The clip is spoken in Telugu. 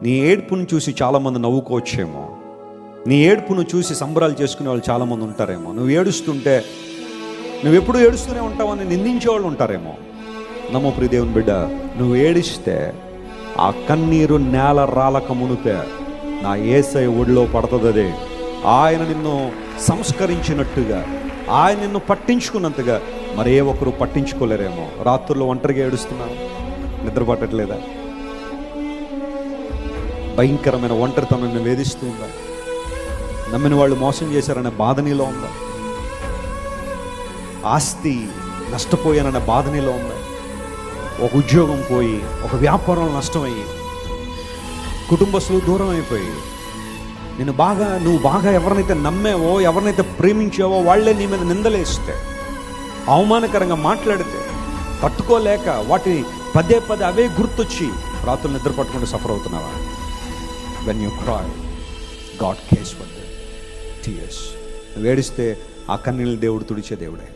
నీ ఏడ్పును చూసి చాలామంది నవ్వుకోవచ్చేమో, నీ ఏడ్పును చూసి సంబరాలు చేసుకునే వాళ్ళు చాలామంది ఉంటారేమో. నువ్వు ఏడుస్తుంటే నువ్వెప్పుడు ఏడుస్తూనే ఉంటావని నిందించేవాళ్ళు ఉంటారేమో. నమ్మో ప్రియ దేవుని బిడ్డ, నువ్వు ఏడిస్తే ఆ కన్నీరు నేల రాలక మునిపే నా యేసయ్య ఒడిలో పడుతుంది. ఆయన నిన్ను సంస్కరించినట్టుగా, ఆయన నిన్ను పట్టించుకున్నంతగా మరే ఒకరు పట్టించుకోలేరేమో. రాత్రుల్లో ఒంటరిగా ఏడుస్తున్నావు, నిద్ర పట్టట్లేదా? భయంకరమైన ఒంటరితనాన్ని వేధిస్తుందా? నమ్మిన వాళ్ళు మోసం చేశారనే బాధ నీలో ఉందా? ఆస్తి నష్టపోయాననే బాధ నీలో ఉందా? ఒక ఉద్యోగం పోయి, ఒక వ్యాపారం నష్టమయ్యి, కుటుంబస్తులు దూరం అయిపోయి, నువ్వు బాగా ఎవరినైతే నమ్మావో, ఎవరినైతే ప్రేమించావో వాళ్ళే నీ మీద నిందలేస్తే, అవమానకరంగా మాట్లాడితే తట్టుకోలేక వాటిని పదే అవే గుర్తొచ్చి రాత్రులు నిద్ర పట్టుకుంటూ సఫర్ అవుతున్నావా? When you cry, God cares for the tears. నువ్వు ఏడిస్తే ఆ కన్నీళ్ళు దేవుడు తుడిచే దేవుడే.